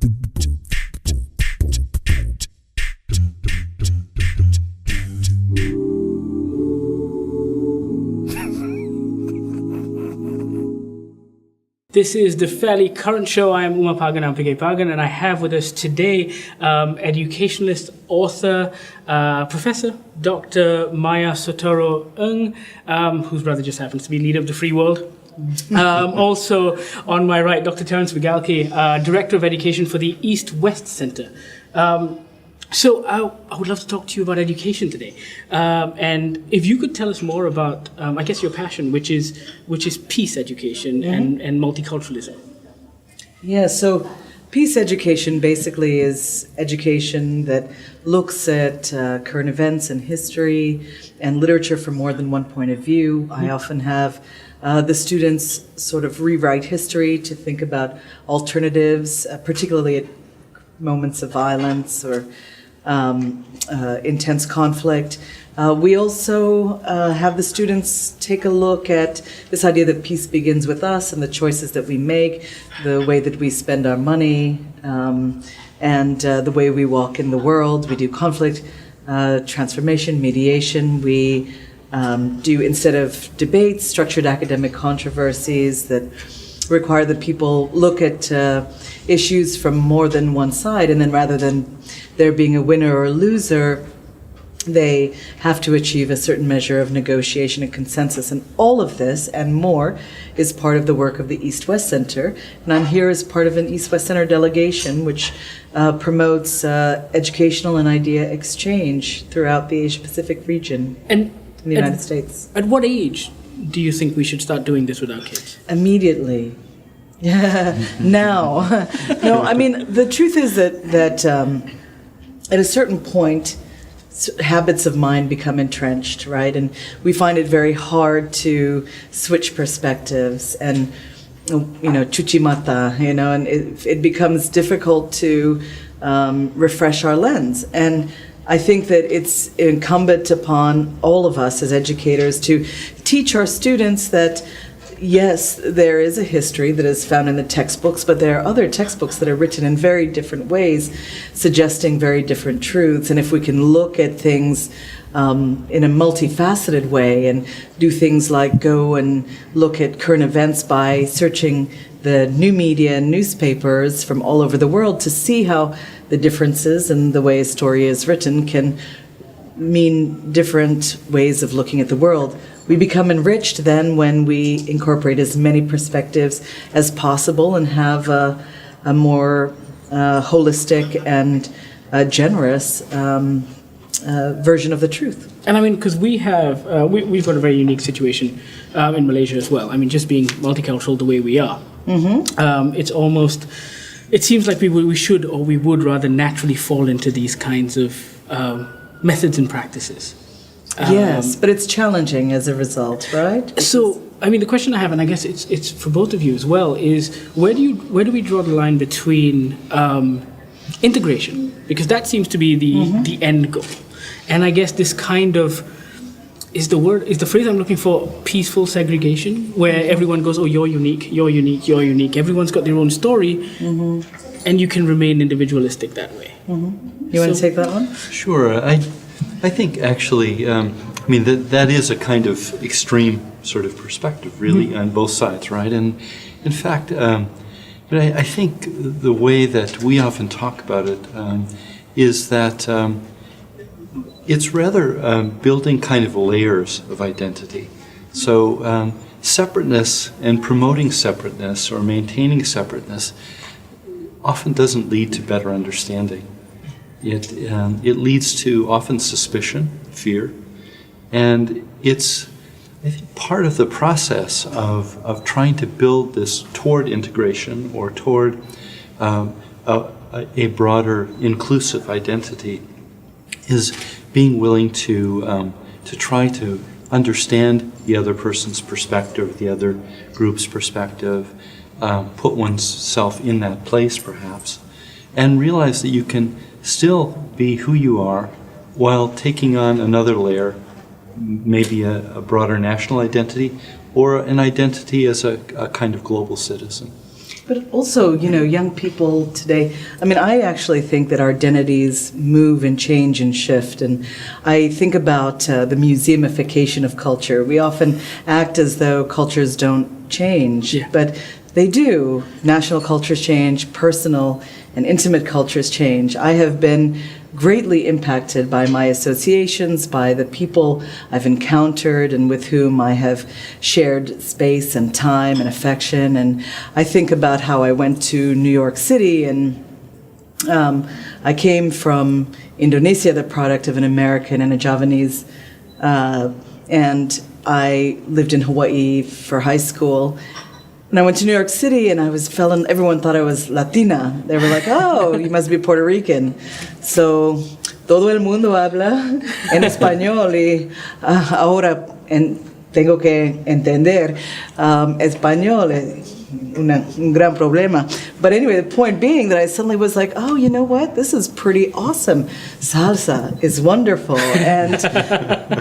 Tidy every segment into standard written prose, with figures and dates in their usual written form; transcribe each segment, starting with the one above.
This is the fairly current show. I am Uma Pagan, I'm Pigay Pagan, and I have with us today educationalist, author, Professor Dr. Maya Soetoro-Ng, whose brother just happens to be leader of the free world. Also on my right, Dr. Terance Bigalke, Director of Education for the East-West Center. So I would love to talk to you about education today, and if you could tell us more about, I guess, your passion, which is peace education and multiculturalism. Yeah, so peace education basically is education that looks at current events and history and literature from more than one point of view. I often have the students sort of rewrite history to think about alternatives, particularly at moments of violence or intense conflict. We also have the students take a look at this idea that peace begins with us and the choices that we make, the way that we spend our money, and the way we walk in the world. We do conflict transformation, mediation. We do, instead of debates, structured academic controversies that require that people look at issues from more than one side, and then rather than there being a winner or a loser, they have to achieve a certain measure of negotiation and consensus. And all of this and more is part of the work of the East-West Center. And I'm here as part of an East-West Center delegation, which promotes educational and idea exchange throughout the Asia-Pacific region in the United States. At what age do you think we should start doing this with our kids? Immediately. Now. No, I mean, the truth is that at a certain point, habits of mind become entrenched, right? And we find it very hard to switch perspectives and, chuchimata, and it becomes difficult to refresh our lens. And I think that it's incumbent upon all of us as educators to teach our students that yes, there is a history that is found in the textbooks, but there are other textbooks that are written in very different ways, suggesting very different truths. And if we can look at things in a multifaceted way and do things like go and look at current events by searching the new media and newspapers from all over the world to see how the differences in the way a story is written can mean different ways of looking at the world. We become enriched then when we incorporate as many perspectives as possible and have a more holistic and generous version of the truth. And I mean, because we've got a very unique situation in Malaysia as well. I mean, just being multicultural the way we are, it seems like we should, or we would rather naturally fall into these kinds of methods and practices. Yes, but it's challenging as a result, right? So, I mean, the question I have, and I guess it's for both of you as well, is where do we draw the line between integration, because that seems to be the end goal, and I guess this kind of is the phrase I'm looking for, peaceful segregation, where everyone goes, oh, you're unique, you're unique, you're unique. Everyone's got their own story, and you can remain individualistic that way. You want to take that one? Sure. I think actually, that is a kind of extreme sort of perspective, really, on both sides, right? And in fact, but I think the way that we often talk about it is that it's rather building kind of layers of identity. So separateness and promoting separateness or maintaining separateness often doesn't lead to better understanding. It leads to often suspicion, fear, and it's, I think, part of the process of trying to build this toward integration or toward a broader inclusive identity is being willing to try to understand the other person's perspective, the other group's perspective, put oneself in that place perhaps, and realize that you can still be who you are while taking on another layer, maybe a broader national identity or an identity as a kind of global citizen. But also, young people today, I mean, I actually think that our identities move and change and shift. And I think about the museumification of culture. We often act as though cultures don't change, but they do. National cultures change, personal and intimate cultures change. I have been greatly impacted by my associations, by the people I've encountered and with whom I have shared space and time and affection. And I think about how I went to New York City, and I came from Indonesia, the product of an American and a Javanese, and I lived in Hawaii for high school. And I went to New York City, and everyone thought I was Latina. They were like, oh, you must be Puerto Rican. So, todo el mundo habla en español, y ahora tengo que entender español. Un gran problema. But anyway, the point being that I suddenly was like, oh, you know what? This is pretty awesome. Salsa is wonderful. And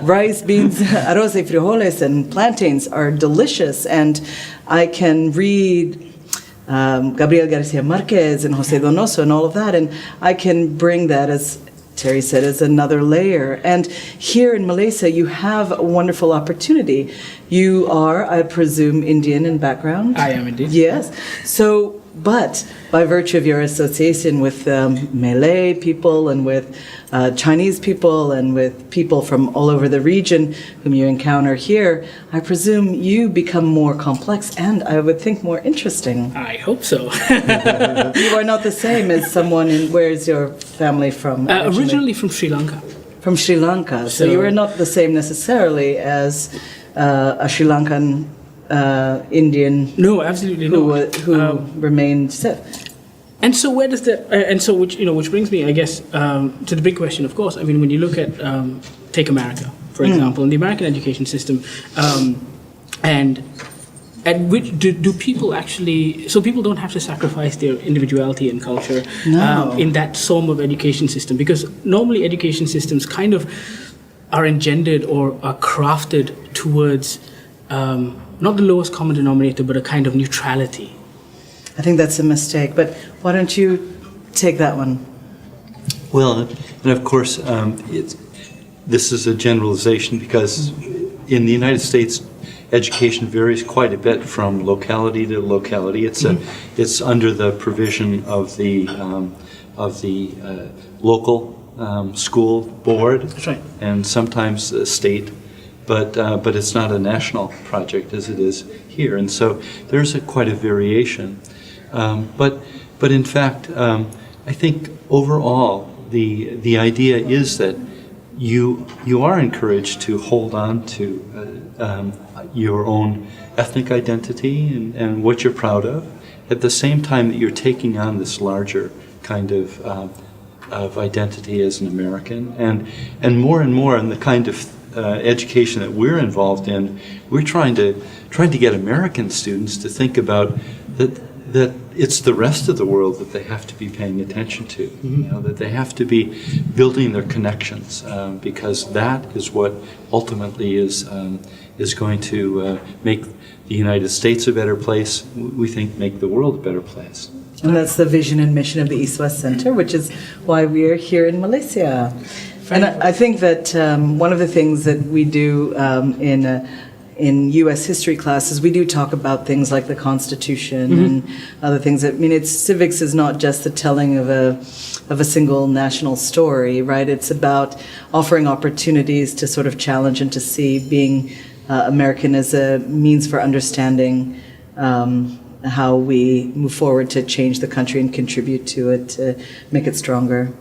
rice, beans, arroz y frijoles and plantains are delicious. And I can read Gabriel Garcia Marquez and Jose Donoso and all of that. And I can bring that, as Terry said, as another layer. And here in Malaysia, you have a wonderful opportunity. You are, I presume, Indian in background? I am indeed. Yes. So, but by virtue of your association with Malay people and with Chinese people and with people from all over the region whom you encounter here, I presume you become more complex and, I would think, more interesting. I hope so. You are not the same as someone where is your family from? Originally from Sri Lanka. From Sri Lanka. So you are not the same necessarily as a Sri Lankan Indian. No, absolutely not. Who remained Sith. And so where does that? Which brings me, I guess, to the big question. Of course, I mean, when you look at take America, for example, in the American education system, and which do people actually? So people don't have to sacrifice their individuality and culture in that form of education system, because normally education systems kind of are engendered or are crafted towards not the lowest common denominator, but a kind of neutrality. I think that's a mistake, but why don't you take that one? Well, and of course, this is a generalization because in the United States, education varies quite a bit from locality to locality. It's under the provision of the local school board. That's right. And sometimes the state, but it's not a national project as it is here, and so there's quite a variation. But in fact, I think overall the idea is that you are encouraged to hold on to your own ethnic identity and what you're proud of, at the same time that you're taking on this larger kind of identity as an American, and more in the kind of education that we're involved in, we're trying to get American students to think about that it's the rest of the world that they have to be paying attention to. That they have to be building their connections, because that is what ultimately is going to make the United States a better place. We think make the world a better place. And that's the vision and mission of the East-West Center, which is why we are here in Malaysia. And I think that one of the things that we do in U.S. history classes, we do talk about things like the Constitution and other things. I mean, civics is not just the telling of a single national story, right? It's about offering opportunities to sort of challenge and to see being American as a means for understanding how we move forward to change the country and contribute to it, to make it stronger.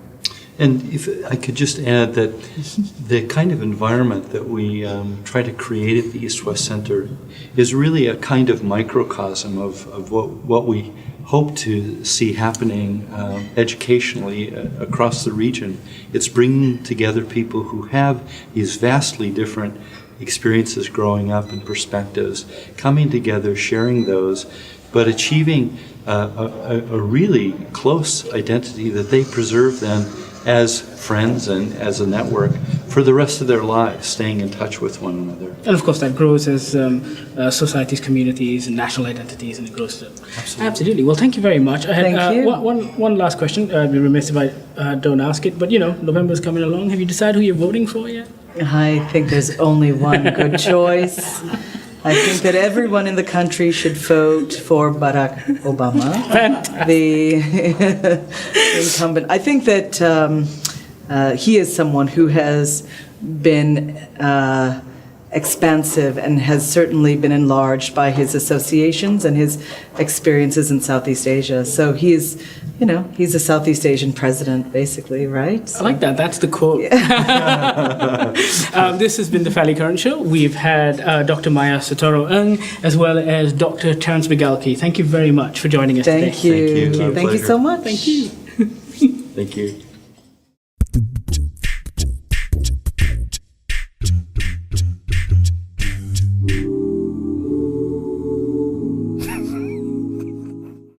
And if I could just add that the kind of environment that we try to create at the East-West Center is really a kind of microcosm of what we hope to see happening educationally across the region. It's bringing together people who have these vastly different experiences growing up and perspectives, coming together, sharing those, but achieving a really close identity that they preserve then as friends and as a network for the rest of their lives, staying in touch with one another. And of course, that grows as societies, communities, and national identities, and it grows. Absolutely. Well, thank you very much. I had Thank you. one last question. I'd be remiss if I don't ask it. But November's coming along. Have you decided who you're voting for yet? I think there's only one good choice. I think that everyone in the country should vote for Barack Obama, the incumbent. I think that he is someone who has been expansive and has certainly been enlarged by his associations and his experiences in Southeast Asia. So he's a Southeast Asian president, basically, right? I like that. That's the quote. This has been the Fairly Current Show. We've had Dr. Maya Soetoro-Ng as well as Dr. Terance Bigalke. Thank you very much for joining us today. Thank you. Thank you. Thank you so much. Thank you. Thank you.